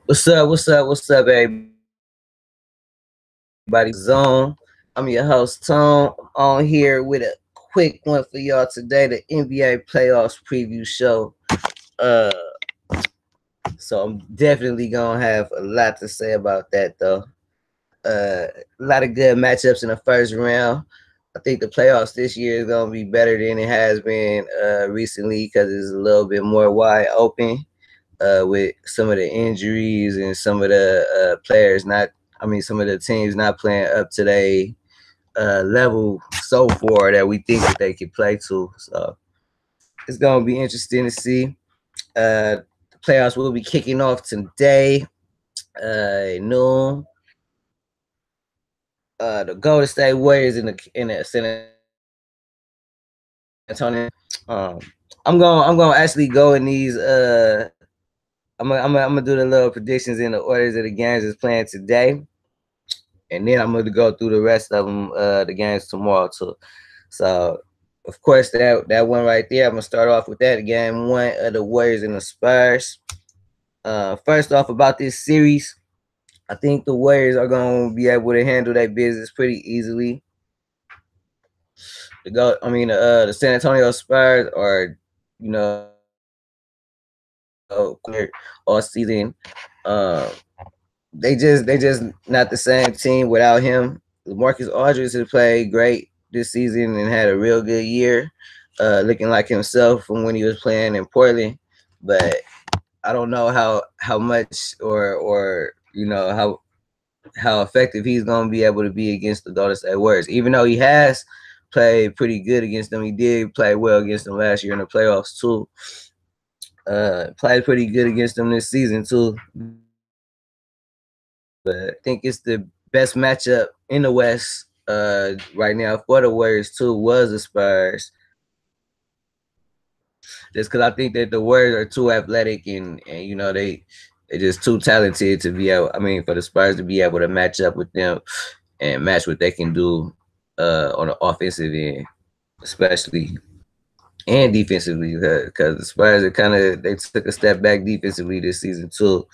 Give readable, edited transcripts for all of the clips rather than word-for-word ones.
What's up? What's up? What's up, everybody? Zone. I'm your host, Tone. I'm on here with a quick one for y'all today, the NBA playoffs preview show. Uh, so I'm definitely gonna have a lot to say about that, though. A lot of good matchups in the first round. I think the playoffs this year is gonna be better than it has been recently because it's a little bit more wide open. With some of the injuries and some of the players not, I mean, some of the teams not playing up to their level so far that we think that they could play to. So it's going to be interesting to see. The playoffs will be kicking off today, noon. The Golden State Warriors in the San Antonio. Um, I'm gonna actually go in these. I'm gonna do the little predictions in the orders of the games that's playing today, and then I'm going to go through the rest of them, the games tomorrow too. So, of course, that one right there, I'm gonna start off with that game one of the Warriors and the Spurs. First off, about this series, I think the Warriors are going to be able to handle their business pretty easily. The San Antonio Spurs are, you know, all season. Um, they just not the same team without him. LaMarcus Aldridge has played great this season and had a real good year, looking like himself from when he was playing in Portland. But I don't know how much or how effective he's gonna be able to be against the Golden State Warriors. Even though he has played pretty good against them, he did play well against them last year in the playoffs too. Played pretty good against them this season too. But I think it's the best matchup in the West right now for the Warriors too was the Spurs. Just because I think that the Warriors are too athletic and they're just too talented to be able. I mean, for the Spurs to be able to match up with them and match what they can do on the offensive end, especially and defensively, because the Spurs are they took a step back defensively this season too.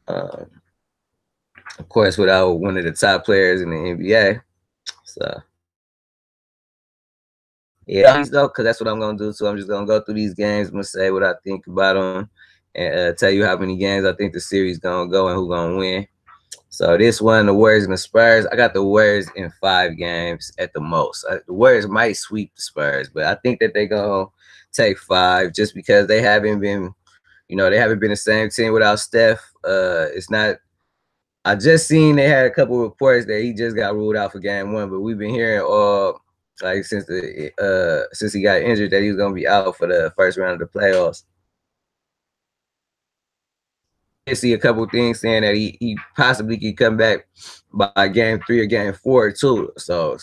Um, of course, without one of the top players in the NBA. So yeah, though, because that's what I'm gonna do. So I'm just gonna go through these games. I'm gonna say what I think about them, and tell you how many games I think the series gonna go and who gonna win. So this one, the Warriors and the Spurs. I got the Warriors in 5 games at the most. The Warriors might sweep the Spurs, but I think that they're gonna take 5 just because they haven't been, they haven't been the same team without Steph. It's not. I just seen they had a couple reports that he just got ruled out for game one, but we've been hearing all like since he got injured that he was gonna be out for the first round of the playoffs. I see a couple things saying that he possibly could come back by game 3 or game 4 too. So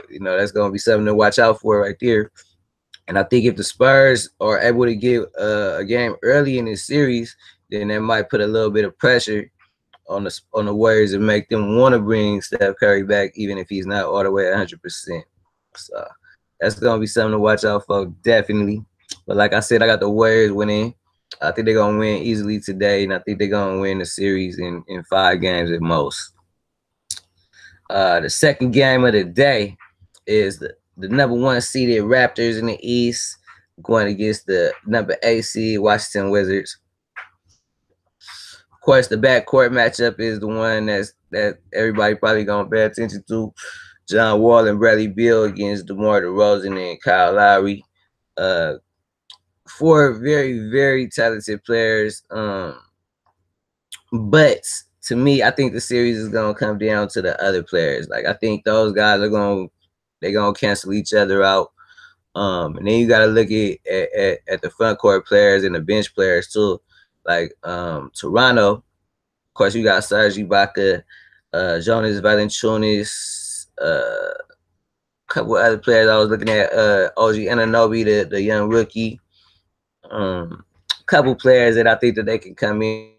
that's gonna be something to watch out for right there. And I think if the Spurs are able to get a game early in this series, then that might put a little bit of pressure on the Warriors and make them want to bring Steph Curry back, even if he's not all the way 100%. So that's gonna be something to watch out for, definitely. But like I said, I got the Warriors winning. I think they're gonna win easily today, and I think they're gonna win the series in 5 games at most. The second game of the day is the number 1 seeded Raptors in the East going against the number 8 seed Washington Wizards. Of course, the backcourt matchup is the one that everybody probably gonna pay attention to. John Wall and Bradley Beal against DeMar DeRozan and Kyle Lowry. 4 very, very talented players. But to me, I think the series is gonna come down to the other players. Like I think those guys they're gonna cancel each other out. And then you gotta look at the front court players and the bench players too. Like Toronto, of course, you got Serge Ibaka, Jonas Valanciunas, a couple other players. I was looking at OG Anunoby, the young rookie. Couple players that I think that they can come in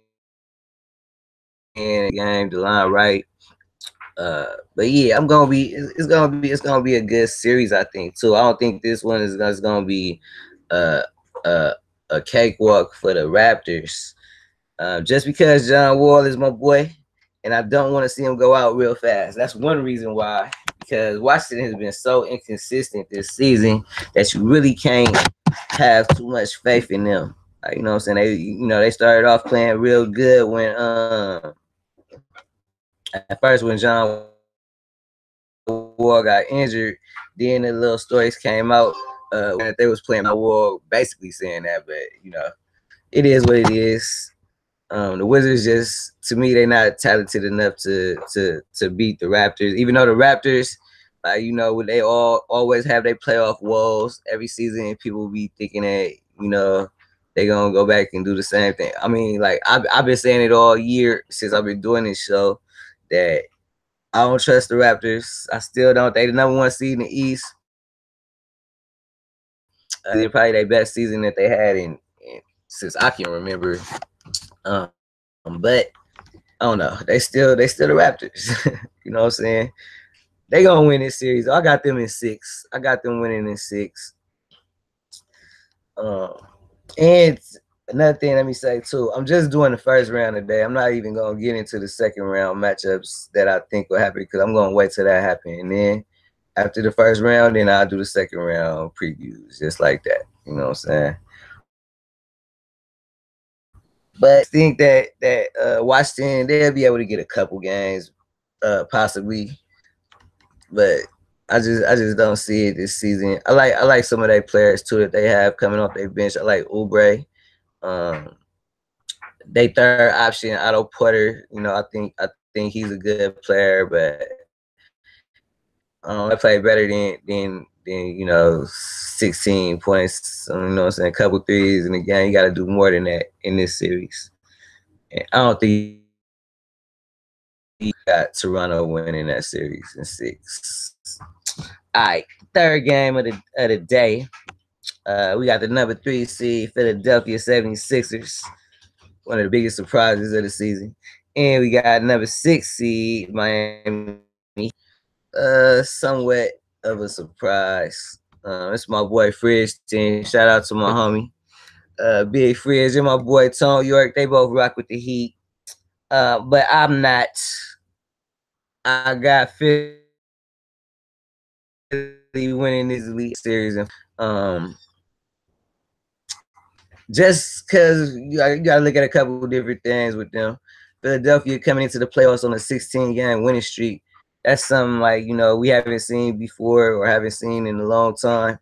game, Delon Wright. But yeah, it's gonna be a good series, I think too. I don't think this one is gonna be uh, a cakewalk for the Raptors. Just because John Wall is my boy, and I don't want to see him go out real fast. That's one reason why. Because Washington has been so inconsistent this season that you really can't have too much faith in them. You know what I'm saying? They started off playing real good when at first when John Wall got injured, then the little stories came out when they was playing Wall, basically saying that, but it is what it is. The Wizards just, to me, they're not talented enough to beat the Raptors. Even though the Raptors, they always have their playoff woes every season, and people be thinking that they're gonna go back and do the same thing. I mean, like I've been saying it all year since I've been doing this show that I don't trust the Raptors. I still don't. They the number one seed in the East. They're probably their best season that they had in since I can remember. But I don't know. They still the Raptors. You know what I'm saying? They gonna win this series. I got them in 6. I got them winning in 6. And another thing, let me say too, I'm just doing the first round today. I'm not even gonna get into the second round matchups that I think will happen because I'm gonna wait till that happens. And then after the first round, then I'll do the second round previews, just like that. You know what I'm saying? But I think that Washington, they'll be able to get a couple games, possibly. But I just don't see it this season. I like some of their players too that they have coming off their bench. I like Oubre. They third option, Otto Porter. I think he's a good player, but I play better than 16 points. You know what I'm saying? A couple threes in the game. You got to do more than that in this series. And I don't think he got Toronto winning that series in 6. All right, third game of the day. We got the number 3 seed Philadelphia 76ers, one of the biggest surprises of the season. And we got number 6 seed Miami. Somewhat of a surprise. It's my boy Fridge team. Shout out to my homie. Big Fridge and my boy Tone York. They both rock with the Heat. But I'm not. I got Philly winning this league series. Just because you got to look at a couple of different things with them. Philadelphia coming into the playoffs on a 16-game winning streak. That's something like, we haven't seen before or haven't seen in a long time.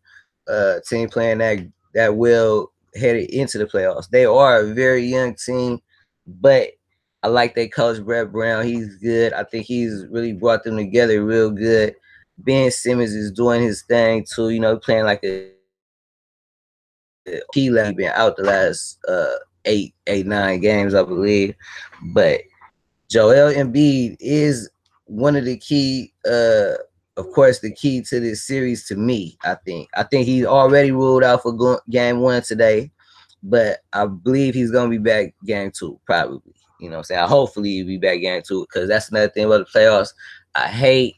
Team playing that well headed into the playoffs. They are a very young team, but I like their coach, Brett Brown. He's good. I think he's really brought them together real good. Ben Simmons is doing his thing too, playing like a key level. Been out the last 9 games, I believe. But Joel Embiid is one of the key, of course, the key to this series to me. I think he's already ruled out for game 1 today, but I believe he's gonna be back game 2 probably. You know what I'm saying? Hopefully he'll be back game 2 because that's another thing about the playoffs. I hate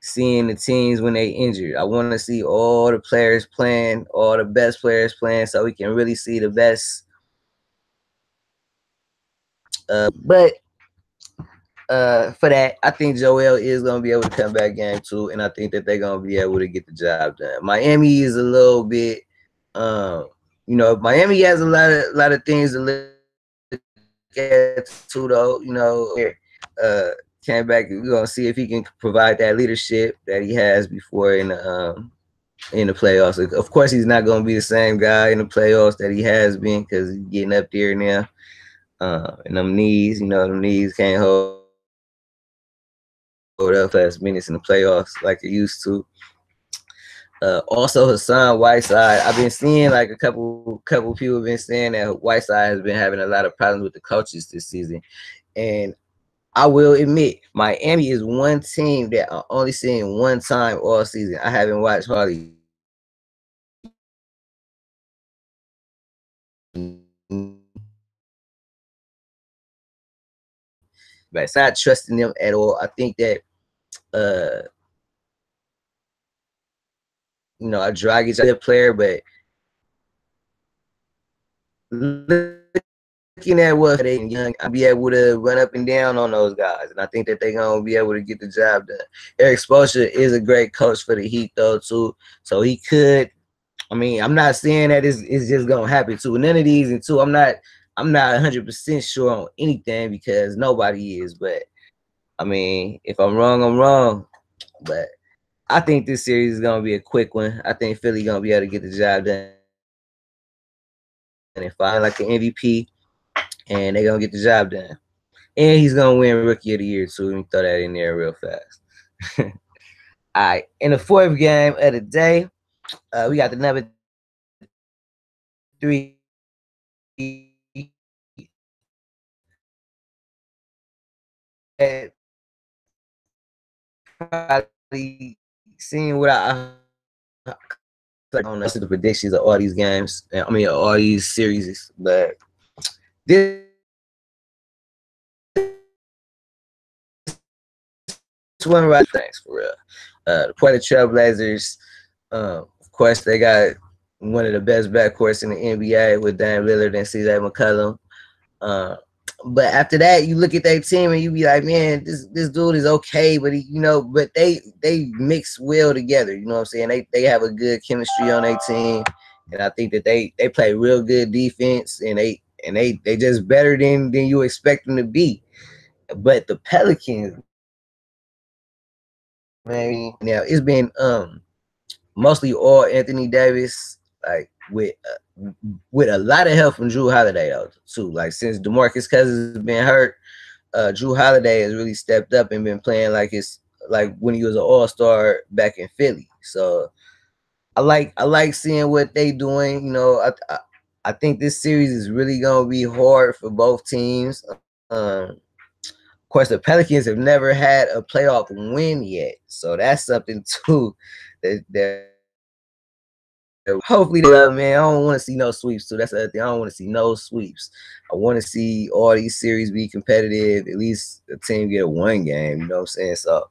seeing the teams when they injured. I want to see all the players playing, all the best players playing, so we can really see the best. But for that, I think Joel is gonna be able to come back game 2, and I think that they're gonna be able to get the job done. Miami is a little bit, Miami has a lot of things to look at too, though. Came back. We're gonna see if he can provide that leadership that he has before in the playoffs. Of course, he's not gonna be the same guy in the playoffs that he has been because he's getting up there now. And them knees, them knees can't hold up last minutes in the playoffs like it used to. Also, Hassan Whiteside. I've been seeing like a couple people have been saying that Whiteside has been having a lot of problems with the coaches this season, and I will admit, Miami is one team that I'm only seeing one time all season. I haven't watched hardly. But it's not trusting them at all. I think that, a Dragic is a player, but looking at what they young, I'll be able to run up and down on those guys, and I think that they're gonna be able to get the job done. Eric Spoelstra is a great coach for the Heat though too, so he could. I mean, I'm not saying that it's just gonna happen too. None of these, and two, I'm not 100% sure on anything because nobody is. But I mean, if I'm wrong, I'm wrong. But I think this series is gonna be a quick one. I think Philly gonna be able to get the job done and find like an MVP, and they're gonna get the job done. And he's gonna win Rookie of the Year too. Let me throw that in there real fast. All right, in the fourth game of the day, we got the number 3 probably seeing what I don't know the predictions of all these games. I mean, all these series, but this one right thanks for real. The Portland Trailblazers, of course, they got one of the best backcourts in the NBA with Dame Lillard and CJ McCollum. But after that, you look at their team and you be like, man, this dude is okay, but but they mix well together. You know what I'm saying? They have a good chemistry on their team, and I think that they play real good defense, and they just better than you expect them to be. But the Pelicans, man, now it's been mostly all Anthony Davis, like with a lot of help from Jrue Holiday too. Like since DeMarcus Cousins has been hurt, Jrue Holiday has really stepped up and been playing like when he was an all-star back in Philly. So I like seeing what they doing. You know, I think this series is really gonna be hard for both teams. Of course, the Pelicans have never had a playoff win yet, so that's something too that hopefully, man, I don't want to see no sweeps too. That's the other thing. I don't want to see no sweeps. I want to see all these series be competitive. At least the team get one game. You know what I'm saying? So,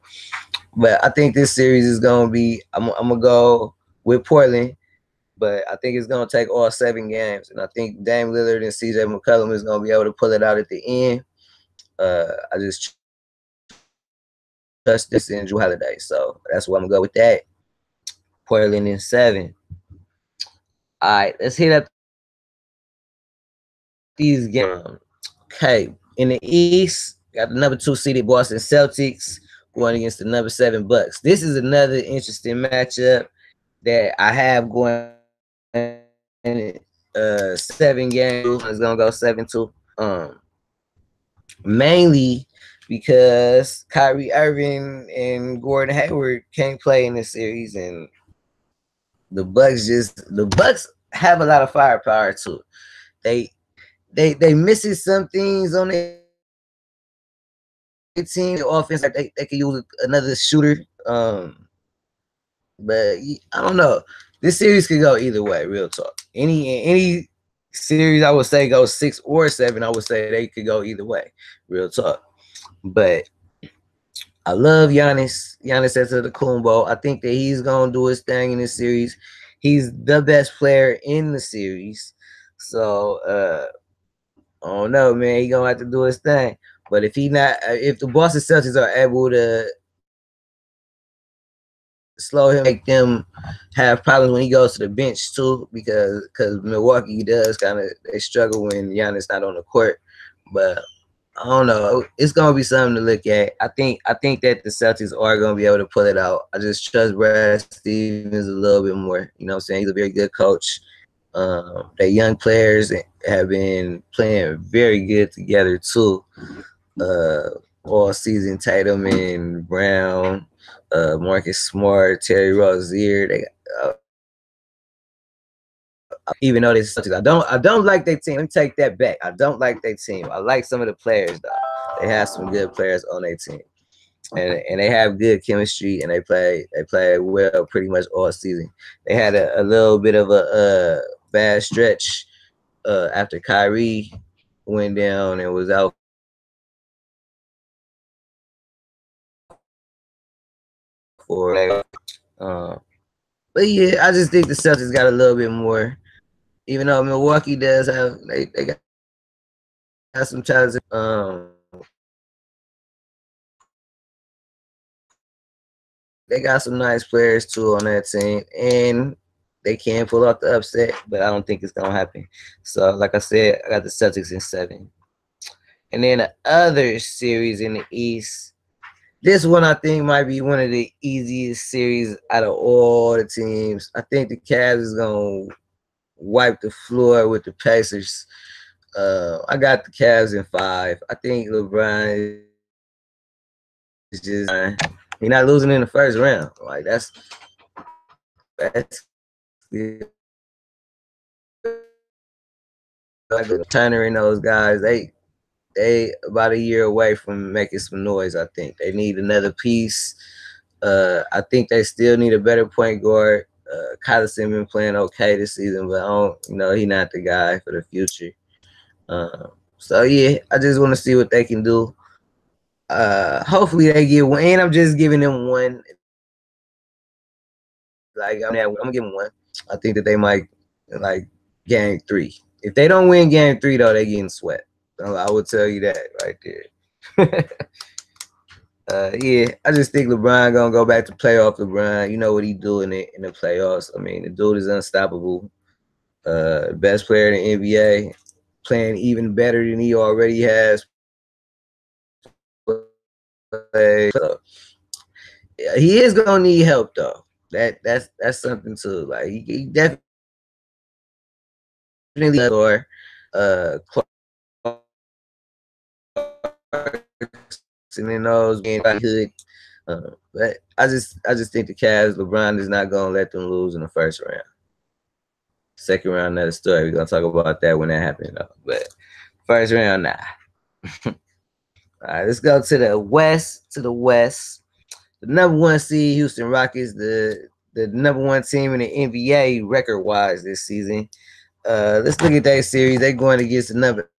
but I think this series is gonna be. I'm gonna go with Portland, but I think it's gonna take all 7 games, and I think Dame Lillard and CJ McCollum is gonna be able to pull it out at the end. I just trust this in Jrue Holiday, so that's why I'm gonna go with that. Portland in 7. All right, let's hit up these games. Okay, in the East, got the number 2 seeded Boston Celtics going against the number 7 Bucks. This is another interesting matchup that I have going. 7 games. It's gonna go 7-2. Mainly because Kyrie Irving and Gordon Hayward can't play in this series, and the Bucks have a lot of firepower too. They missing some things on their team. The offense, like they could use another shooter. But I don't know. This series could go either way. Real talk. Any series I would say goes 6 or 7. I would say they could go either way. Real talk. But I love Giannis. Giannis Antetokounmpo. I think that he's gonna do his thing in this series. He's the best player in the series. So I don't know, man. He gonna have to do his thing. But if the Boston Celtics are able to slow him, make them have problems when he goes to the bench too, because Milwaukee does they struggle when Giannis not on the court. But I don't know. It's gonna be something to look at. I think that the Celtics are gonna be able to pull it out. I just trust Brad Stevens a little bit more. You know what I'm saying? He's a very good coach. Their young players have been playing very good together too. All season, Tatum and Brown, Marcus Smart, Terry Rozier. They even though this Celtics, I don't like their team. Let me take that back. I don't like their team. I like some of the players though. They have some good players on their team, and they have good chemistry, and they play well pretty much all season. They had a little bit of a bad stretch after Kyrie went down and was out for. But yeah, I just think the Celtics got a little bit more. Even though Milwaukee does have they got some challenges. They got some nice players too on that team, and they can pull off the upset, but I don't think it's gonna happen. So, like I said, I got the Celtics in 7. And then the other series in the East, this one I think might be one of the easiest series out of all the teams. I think the Cavs is gonna wipe the floor with the Pacers. I got the Cavs in 5. I think LeBron is just he's not losing in the first round. Like that's like Turner and those guys. They about a year away from making some noise. I think they need another piece. I think they still need a better point guard. Collison been playing okay this season, but I don't, he's not the guy for the future. So yeah, I just want to see what they can do. Hopefully they get one, and I'm just giving them one. Like I'm gonna give them one. I think that they might like game 3. If they don't win game 3 though, they getting swept. I would tell you that right there. Yeah, I just think LeBron gonna go back to playoff LeBron. You know what he doing in the playoffs. I mean, the dude is unstoppable. Best player in the NBA, playing even better than he already has. So, yeah, he is gonna need help though. That's something too. Like he definitely or and then those being hood. But I just think the Cavs, LeBron is not gonna let them lose in the first round. Second round, another story. We're gonna talk about that when that happens, though. But first round, nah. All right, let's go to the West. The number 1 seed, Houston Rockets, the number 1 team in the NBA record wise this season. Let's look at that series. They're going against the number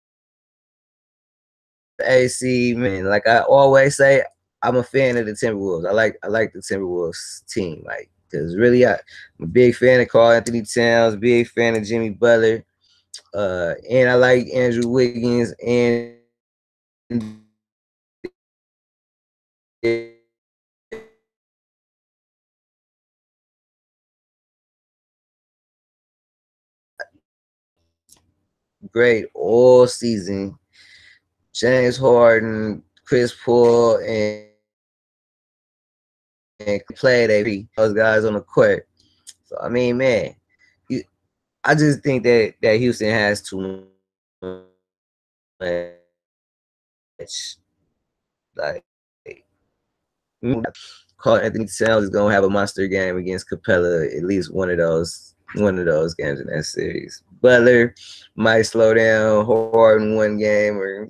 AC, man. Like I always say, I'm a fan of the Timberwolves. I like the Timberwolves team, like because really I'm a big fan of Karl-Anthony Towns, big fan of Jimmy Butler, and I like Andrew Wiggins and great all season. James Harden, Chris Paul, and play those guys on the court. So I mean, man, I just think that Houston has too much. Like, Karl-Anthony Towns is gonna have a monster game against Capella. At least one of those games in that series. Butler might slow down Harden one game, or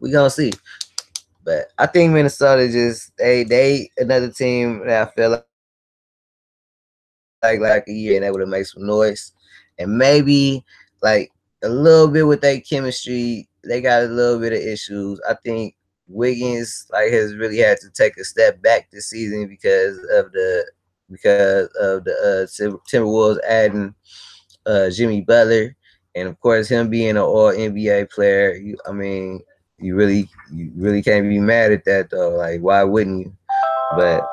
we gonna see. But I think Minnesota just they another team that I feel like a year and able to make some noise, and maybe like a little bit with their chemistry. They got a little bit of issues. I think Wiggins has really had to take a step back this season because of the Timberwolves adding Jimmy Butler, and of course him being an All NBA player. You really can't be mad at that though. Like, why wouldn't you? But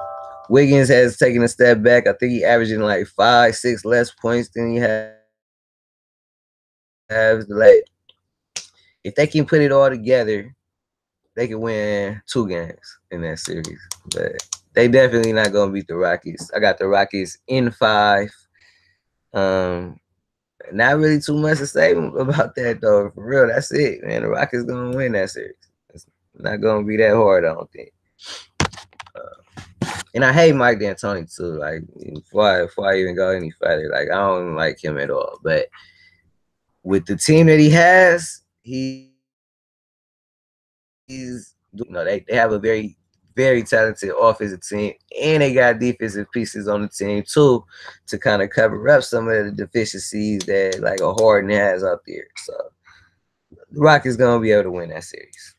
Wiggins has taken a step back. I think he averaging like 5-6 less points than he has. Like, if they can put it all together, they can win 2 games in that series. But they definitely not gonna beat the Rockets. I got the Rockets in 5. Not really too much to say about that though. For real, that's it, man. The Rockets gonna win that series. It's not gonna be that hard, I don't think. And I hate Mike D'Antoni too. Like before I even go any further, like I don't like him at all. But with the team that he has, he's they have a very, very talented offensive team, and they got defensive pieces on the team too to kind of cover up some of the deficiencies that like a Harden has out there. So the Rockets gonna be able to win that series.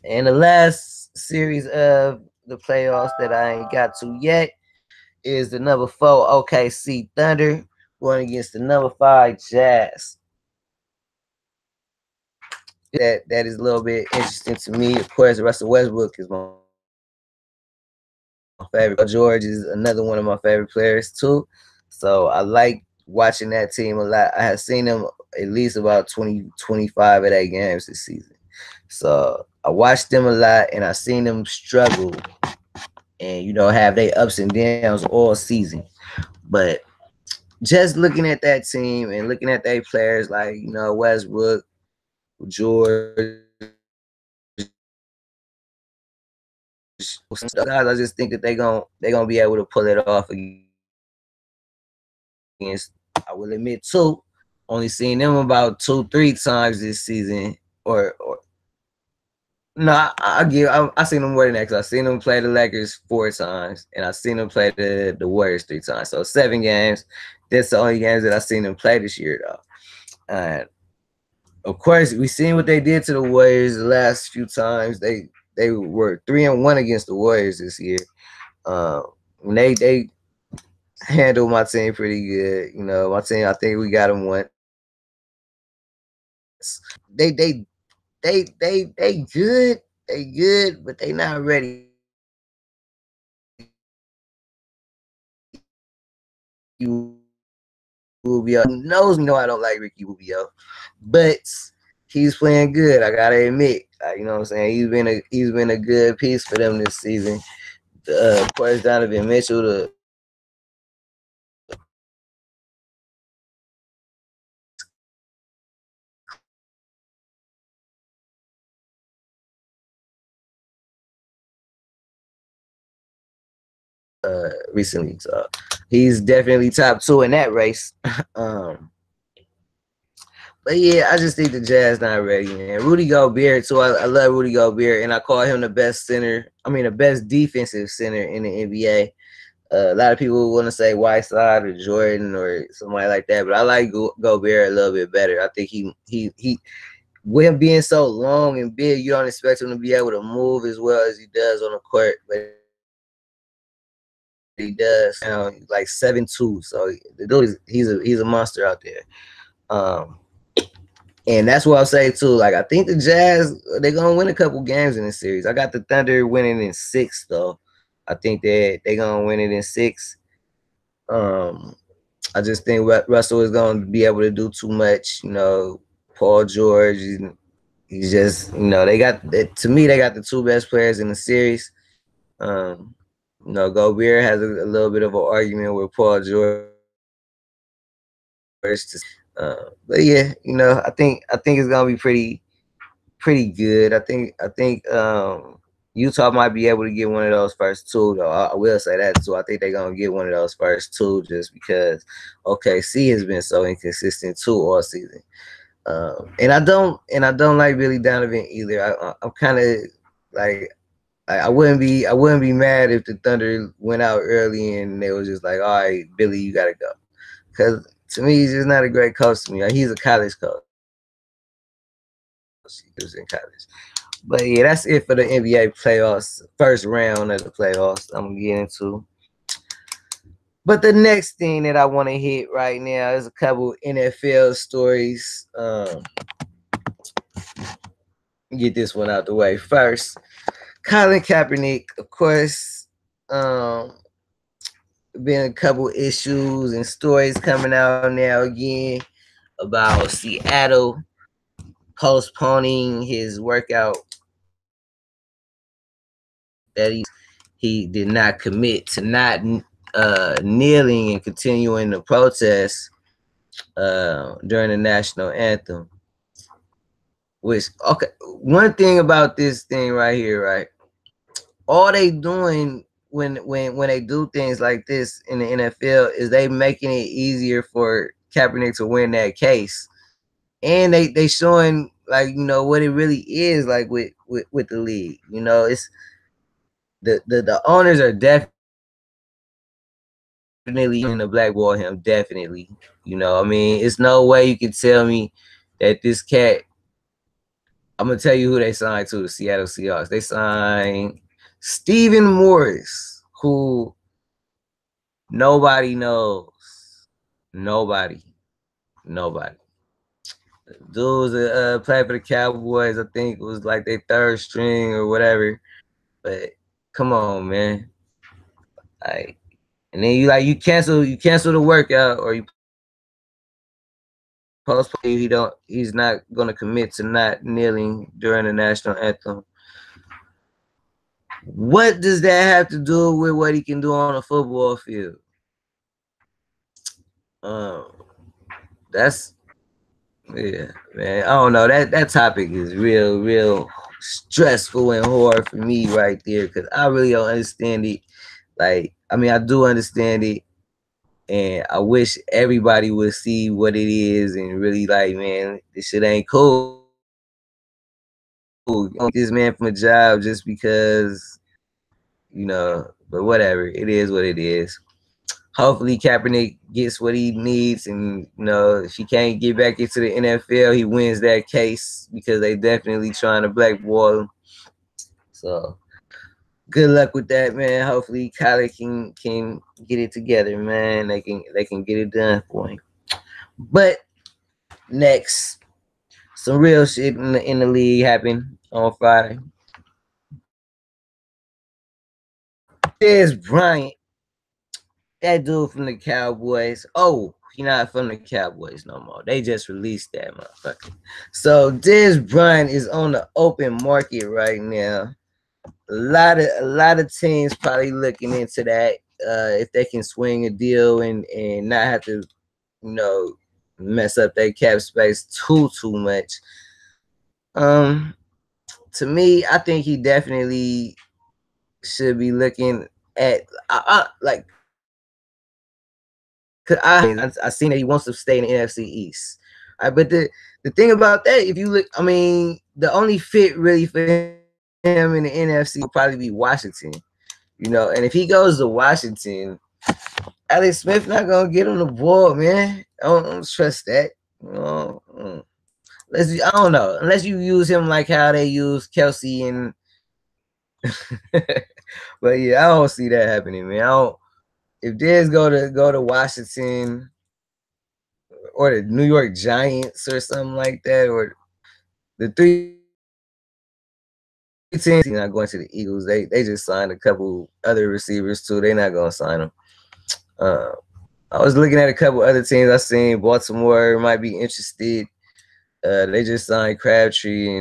And the last series of the playoffs that I ain't got to yet is the number 4 OKC Thunder going against the number 5 Jazz. that is a little bit interesting to me. Of course, Russell Westbrook is my favorite. George is another one of my favorite players too. So I like watching that team a lot. I have seen them at least about 20, 25 of their games this season. So I watched them a lot and I seen them struggle and have their ups and downs all season. But just looking at that team and looking at their players like Westbrook, George, guys, I just think that they're gonna be able to pull it off against. I will admit two. Only seen them about 2-3 times this season, or no, I seen them more than that. Cause I seen them play the Lakers 4 times, and I seen them play the Warriors 3 times. So 7 games. That's the only games that I seen them play this year, though. And of course, we seen what they did to the Warriors the last few times. They were 3-1 against the Warriors this year. They handled my team pretty good. My team, I think we got them once. They good. They good, but they not ready. Rubio knows me. Know I don't like Ricky Rubio, but he's playing good. I gotta admit. You know what I'm saying? He's been a good piece for them this season. Of course, Donovan Mitchell, recently. So he's definitely top 2 in that race. But yeah, I just think the Jazz not ready, man. Rudy Gobert too. I love Rudy Gobert, and I call him the best center. I mean, the best defensive center in the NBA. A lot of people want to say Whiteside or Jordan or somebody like that, but I like Gobert a little bit better. I think he with him being so long and big, you don't expect him to be able to move as well as he does on the court, but he does. Like 7'2", so the dude he's a monster out there. And that's what I'll say too. Like I think the Jazz they're gonna win a couple games in this series. I got the Thunder winning in 6 though. I think that they're gonna win it in 6. I just think Russell is gonna be able to do too much. Paul George, he's just they got to me they got the 2 best players in the series. Gobert has a little bit of an argument with Paul George. But yeah, I think it's gonna be pretty good. I think Utah might be able to get one of those first 2 though. I will say that too. I think they're gonna get one of those first 2 just because OKC has been so inconsistent too all season. And I don't like Billy Donovan either. I'm kind of like I wouldn't be mad if the Thunder went out early and they was just like, all right, Billy, you gotta go, because to me he's just not a great coach to me. Like, he's a college coach. He was in college. But yeah, that's it for the NBA playoffs. First round of the playoffs I'm gonna get into. But the next thing that I want to hit right now is a couple NFL stories. Get this one out the way first. Colin Kaepernick, of course, been a couple issues and stories coming out now again about Seattle postponing his workout that he did not commit to not kneeling and continuing the protest during the national anthem. Which, okay, one thing about this thing right here, right? All they doing when they do things like this in the NFL is they making it easier for Kaepernick to win that case, and they showing like what it really is like with the league. It's the owners are definitely in the blackball him, definitely. I mean, it's no way you can tell me that this cat. I'm gonna tell you who they signed to, the Seattle Seahawks. They signed Stephen Morris, who nobody knows. Nobody. Dudes played for the Cowboys. I think it was like their third string or whatever. But come on, man. Like, and then you cancel the workout or you postpone. He's not gonna commit to not kneeling during the national anthem. What does that have to do with what he can do on a football field? Um, that's yeah, man. I don't know. That topic is real stressful and hard for me right there because I really don't understand it. Like, I mean, I do understand it, and I wish everybody would see what it is and really like, man, this shit ain't cool. You don't get this man from a job just because, but whatever. It is what it is. Hopefully Kaepernick gets what he needs, and if he can't get back into the NFL, he wins that case because they definitely trying to blackball him. So good luck with that, man. Hopefully Kyler can get it together, man. They can get it done for him. But next, some real shit in the league happened on Friday. Dez Bryant, that dude from the Cowboys. Oh, he not from the Cowboys no more. They just released that motherfucker. So Dez Bryant is on the open market right now. A lot of teams probably looking into that. If they can swing a deal and not have to, mess up their cap space too much. To me, I think he definitely should be looking at like. Cause I seen that he wants to stay in the NFC East. But the thing about that, if you look, I mean, the only fit really for him in the NFC will probably be Washington. And if he goes to Washington, Alex Smith not gonna get on the board, man. I don't trust that. I don't know. Unless you use him like how they use Kelsey and but yeah, I don't see that happening, man. I don't if Dez go to Washington or the New York Giants or something like that, or the three teams not going to the Eagles. They just signed a couple other receivers too. They're not gonna sign them. I was looking at a couple other teams. I seen Baltimore might be interested. They just signed Crabtree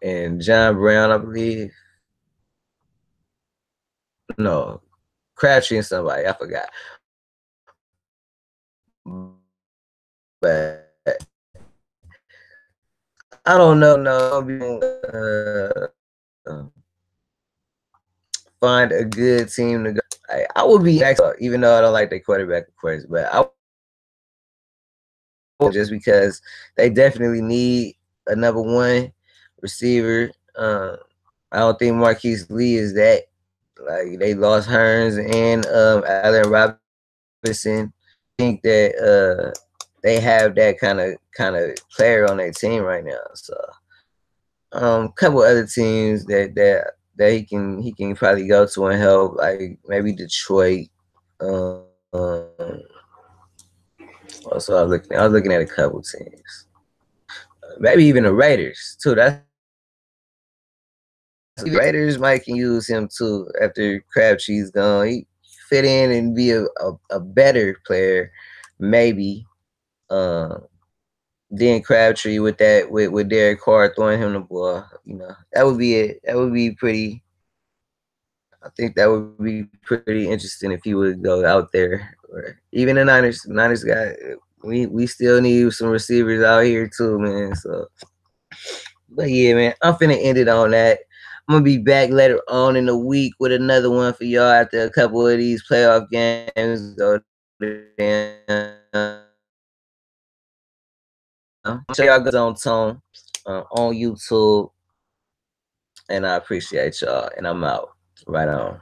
and John Brown, I believe. No, Crabtree and somebody, I forgot. But I don't know. Find a good team to go. I would be even though I don't like the quarterback, of course, but I just because they definitely need a number one receiver. I don't think Marquise Lee is that. Like they lost Hearns and Allen Robinson. I think that they have that kind of player on their team right now. So a couple other teams that he can probably go to and help, like maybe Detroit. Also, I was looking at a couple teams, maybe even the Raiders too. Raiders might can use him too after Crabtree's gone. He fit in and be a better player, maybe. Then Crabtree with Derek Carr throwing him the ball, that would be it. That would be pretty. I think that would be pretty interesting if he would go out there, or even the Niners. The Niners got we still need some receivers out here too, man. So, but yeah, man, I'm finna end it on that. I'm gonna be back later on in the week with another one for y'all after a couple of these playoff games. So, show y'all guys on Tone on YouTube, and I appreciate y'all. And I'm out. Right on.